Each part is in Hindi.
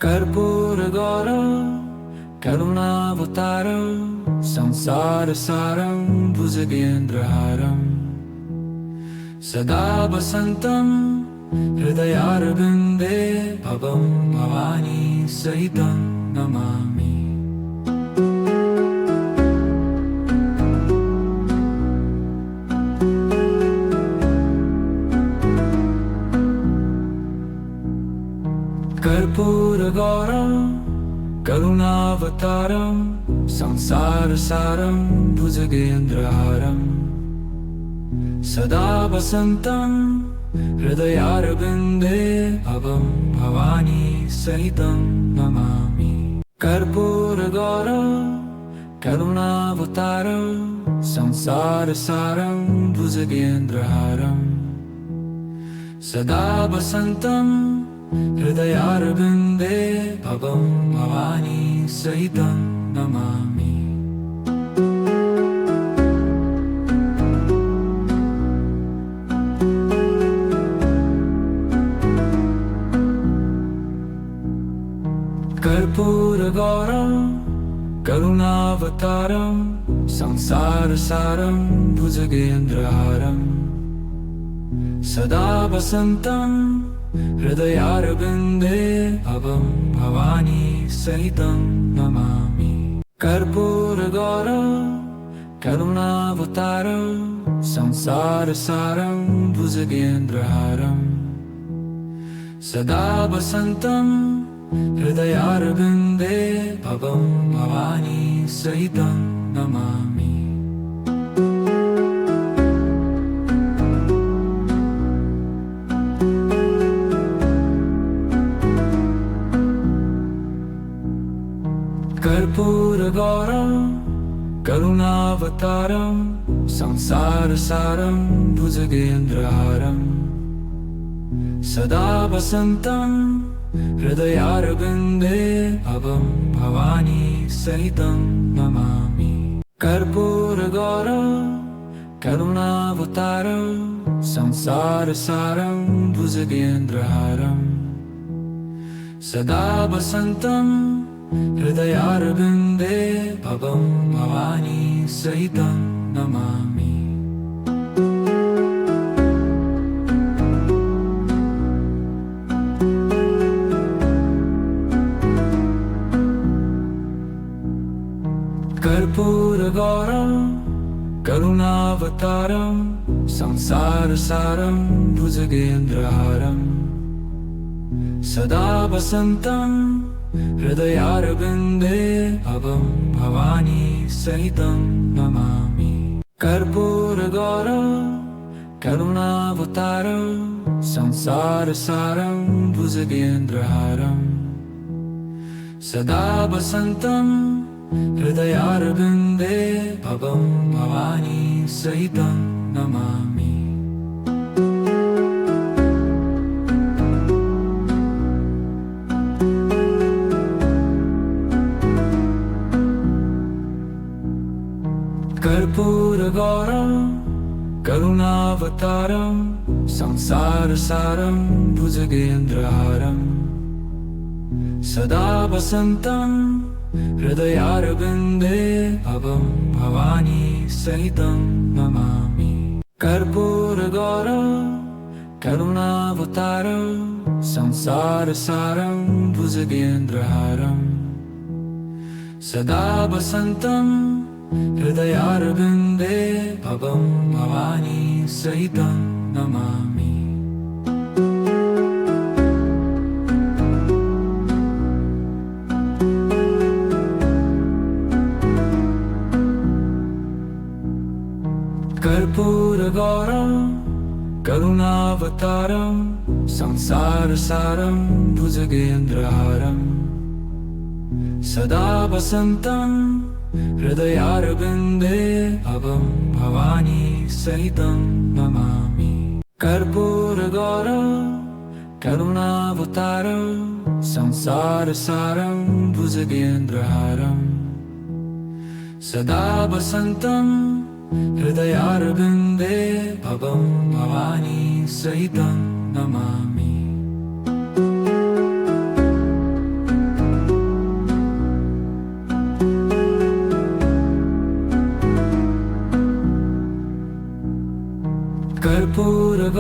कर्पूरगौरं करुणावतारं संसारसारं भुजगेन्द्रहारं सदा वसन्तं हृदयारविन्दे भवं भवानी सहितं नमामि। कर्पूरगौरं करुणावतारं संसारसारं भुजगेन्द्रहारं सदा वसन्तं हृदयारविन्दे भवं भवानी सहितं नमामि। कर्पूरगौरं करुणावतारं संसारसारं भुजगेन्द्रहारं सदा वसन्तं हृदयारविन्दे भवं भवानी सहितं नमामि। कर्पूरगौरं करुणावतारं संसारसारं भुजगेन्द्रहारं सदा वसन्तं हृदयारविन्दे भवं भवानी सहितं नमामि। कर्पूरगौरं करुणावतारं संसारसारं भुजगेन्द्रहारं सदा वसन्तं हृदयारविन्दे भवं भवानी सहितं नमामि। कर्पूरगौरं करुणावतारं संसारसारं भुजगेन्द्रहारं सदा वसन्तं हृदयारविन्दे भवं भवानी सहितं नमामि। कर्पूरगौरं करुणावतारं संसारसारं भुजगेन्द्रहारं सदा वसन्तं हृदयारविन्दे भवं भवानी सहितं नमामि। कर्पूरगौरं करुणावतारं संसारसारं भुजगेन्द्रहारं सदा वसन्तं हृदयारविन्दे भवं भवानी सहितं नमामि। कर्पूरगौरं करुणावतारं संसारसारं भुजगेन्द्रहारं सदा वसन्तं हृदयारविन्दे भवं भवानी सहितं नमामि। कर्पूरगौरं करुणावतारं संसारसारं भुजगेन्द्रहारं सदा वसन्तं हृदयारविन्दे भवं भवानी सहितं नमामि। कर्पूरगौरं करुणावतारं संसारसारं भुजगेन्द्रहारं सदा वसन्तं हृदयारविन्दे भवं भवानी सहितं नमामि। कर्पूरगौरं करुणावतारं संसारसारं भुजगेन्द्रहारं सदा वसन्तं हृदयारविन्दे भवं भवानी सहितं नमामि। कर्पूरगौरं करुणावतारं संसारसारं भुजगेन्द्रहारं सदा वसन्तं हृदयारविन्दे भवं भवानी सहितं नमामि।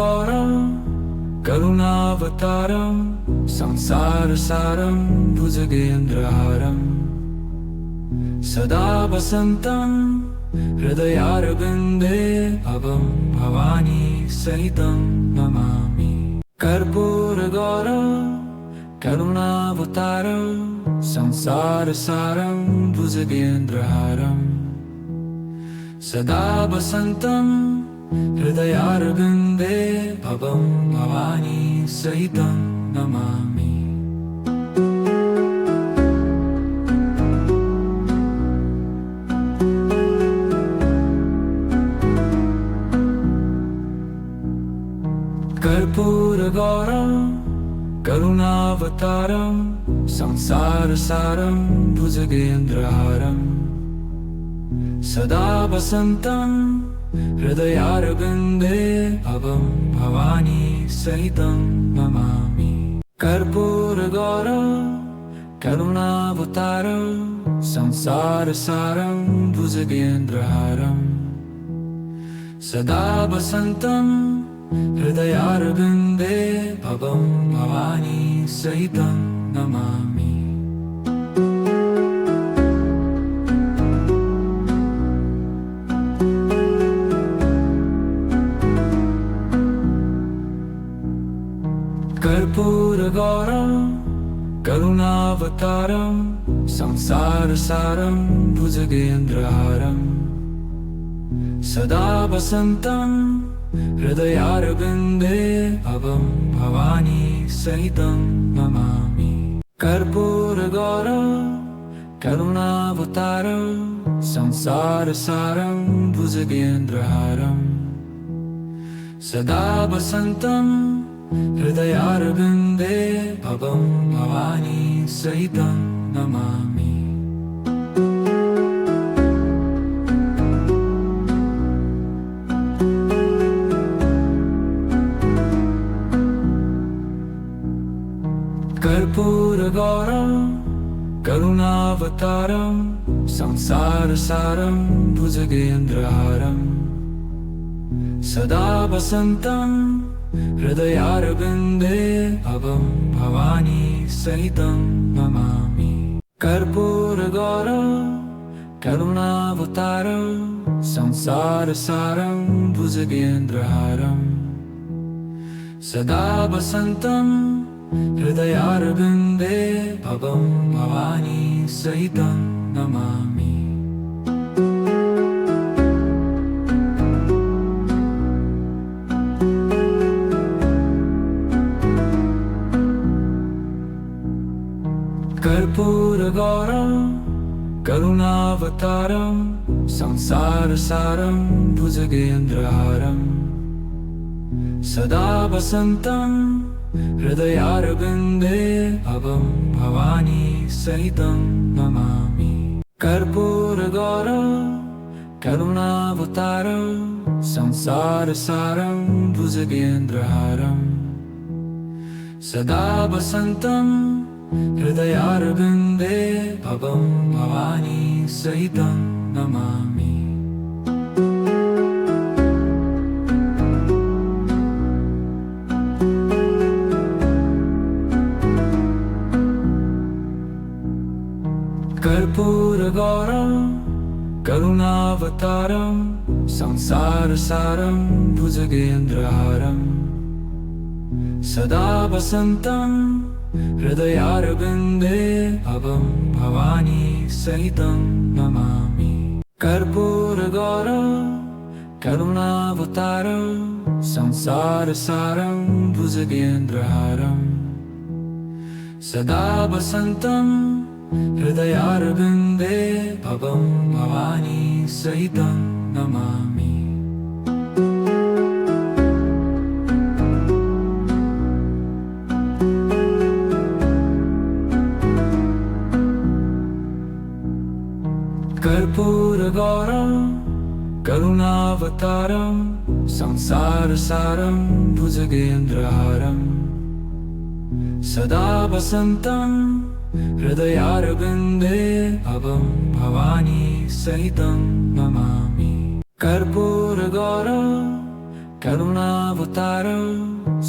कर्पूरगौरं करुणावतारं संसारसारं भुजगेन्द्रहारं सदा वसन्तं हृदयारविन्दे भवं भवानी सहितं नमामि। कर्पूरगौरं करुणावतारं संसारसारं भुजगेन्द्रहारं सदा वसन्तं हृदयारविन्दे भवं भवानी सहितं नमामि। कर्पूरगौरं करुणावतारं संसारसारं भुजगेन्द्रहारं सदा वसन्तं हृदयारविन्दे भवं भवानी सहितं नमामि। कर्पूरगौरं करुणावतारं संसारसारं भुजगेन्द्रहारं सदा वसन्तं हृदयारविन्दे भवं भवानी सहितं नमामि। कर्पूरगौरं करुणावतारं संसारसारं भुजगेन्द्रहारं सदा वसन्तं हृदयारविन्दे भवं भवानी सहितं नमामि। कर्पूरगौरं करुणावतारं संसारसारं भुजगेन्द्रहारं सदा वसन्तं हृदयारविन्दे भवं भवानी सहितं नमामि। कर्पूरगौरं करुणावतारं संसारसारं भुजगेन्द्रहारं सदा वसन्तं हृदयारविन्दे भवं भवानी सहितं नमामि। कर्पूरगौरं करुणावतारं संसारसारं भुजगेन्द्रहारं सदा वसन्तं हृदयारविन्दे भवं भवानी सहितं नमामि। कर्पूरगौरं करुणावतारं संसारसारं भुजगेन्द्रहारं सदा वसन्तं हृदयारविन्दे भवं भवानी सहितं नमामि। कर्पूरगौरं करुणावतारं संसारसारं भुजगेन्द्रहारं सदा वसन्तं हृदयारविन्दे भवं भवानी सहितं नमामि। कर्पूरगौरं करुणावतारं संसारसारं भुजगेन्द्रहारं सदा वसन्तं हृदयारविन्दे भवं भवानी सहितं नमामि। कर्पूरगौरं करुणावतारं संसारसारं भुजगेन्द्रहारं सदा वसन्तं हृदयारविन्दे भवं भवानी सहितं नमामि। कर्पूरगौरं करुणावतारं संसारसारं भुजगेन्द्रहारं सदा वसन्तं हृदयारविन्दे भवं भवानी सहितं नमामि। कर्पूरगौरं करुणावतारं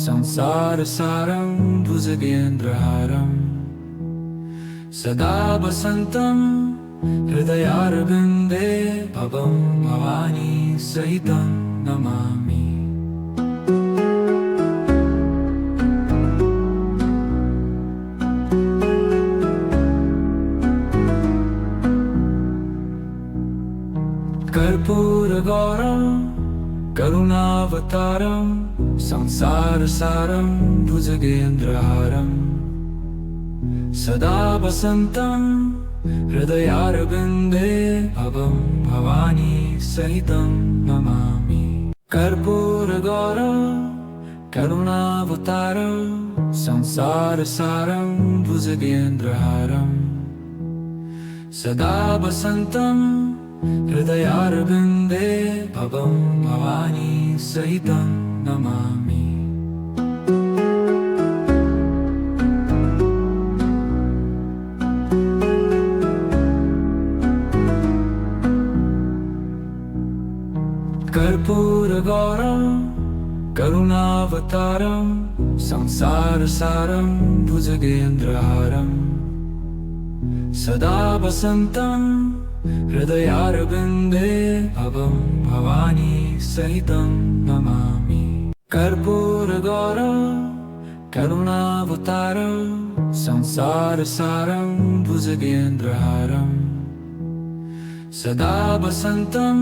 संसारसारं भुजगेन्द्रहारम् सदा वसन्तं हृदयारविन्दे भवं भवानी सहितं नमामि। कर्पूरगौरं करुणावतारं संसारसारं भुजगेन्द्रहारम् सदा वसन्तं हृदयारविन्दे भवं भवानी सहितं नमामि। कर्पूरगौरं करुणावतारं संसारसारं भुजगेन्द्रहारम् सदा वसन्तं हृदयारविन्दे भवं भवानी सहितं नमामि। कर्पूरगौरं करुणावतारं संसारसारं भुजगेन्द्रहारम् सदा वसन्तं हृदयारविन्दे भवं भवानी सहितं नमामि। कर्पूरगौरं करुणावतारं संसारसारं भुजगेन्द्रहारम् सदा वसन्तं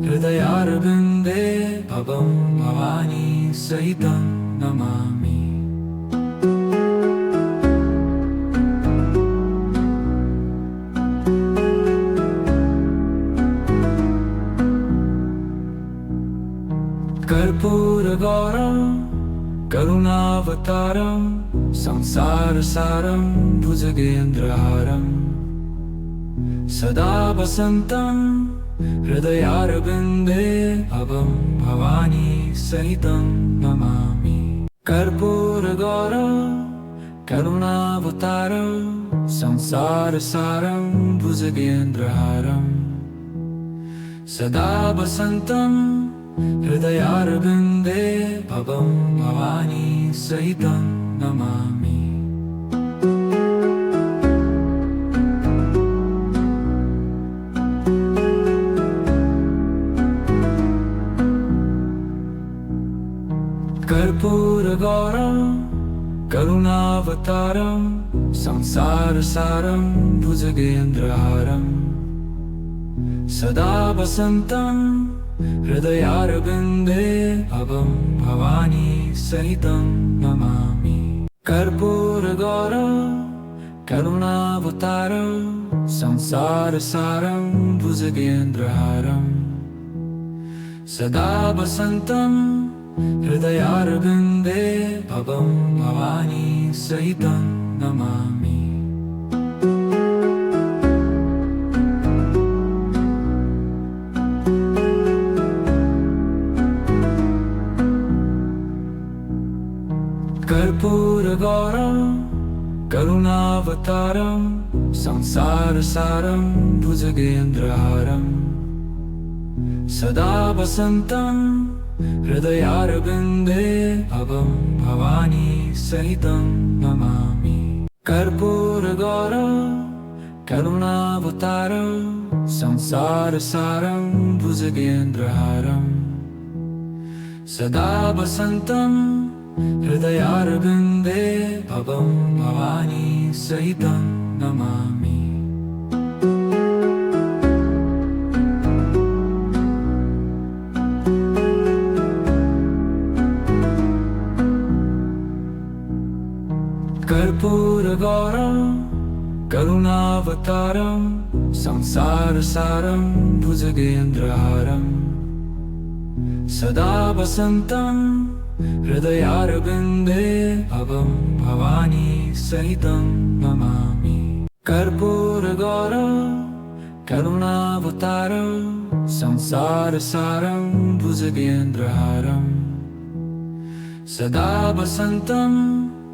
हृदयारविन्दे भवं भवानी सहितं नमामि। कर्पूरगौरं करुणावतारं संसारसारं भुजगेन्द्रहारम् सदा वसन्तं हृदयारविन्दे भवं भवानी सहितं नमामि। कर्पूरगौरं करुणावतारं संसारसारं भुजगेन्द्रहारम् सदा वसन्तं हृदयारविन्दे भवं भवानी सहितं नमामि। कर्पूरगौरं करुणावतारं संसारसारं भुजगेन्द्रहारम् सदा वसन्तं हृदयारविन्दे भवं भवानी सहितं नमामि। कर्पूरगौरं करुणावतारं संसारसारं भुजगेन्द्रहारम् सदा वसन्तं हृदयारविन्दे भवं भवानी सहितं नमामि। कर्पूरगौरं करुणावतारं संसारसारं भुजगेन्द्रहारम् सदा वसन्तं हृदयारविन्दे भवं भवानी सहितं नमामि। कर्पूरगौरं करुणावतारं संसारसारं भुजगेन्द्रहारम् सदा वसन्तं हृदयारविन्दे भवं भवानी सहितं नमामि। कर्पूरगौरं करुणावतारं संसारसारं भुजगेन्द्रहारम् सदा वसन्तं हृदयारविन्दे भवं भवानी सहितं नमामि। कर्पूरगौरं करुणावतारं संसारसारं भुजगेन्द्रहारम् सदा वसन्तं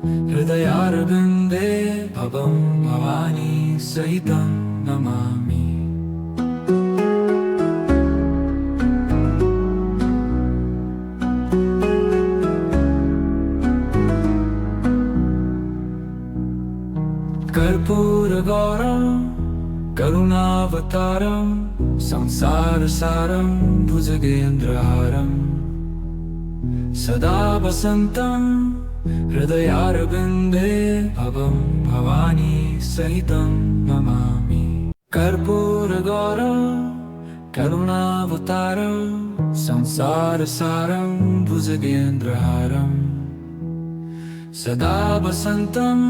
हृदयारविन्दे भवं भवानी सहितं नमामि। कर्पूरगौरं करुणावतारं संसारसारं भुजगेन्द्रहारं सदा वसन्तं हृदयारविन्दे भवं भवानी सहितं नमामि कर्पूरगौरं करुणावतारं संसारसारं भुजगेन्द्रहारं सदा वसन्तं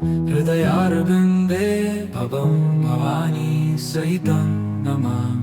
हृदयारविन्दे भवं भवानी सहितं नमामि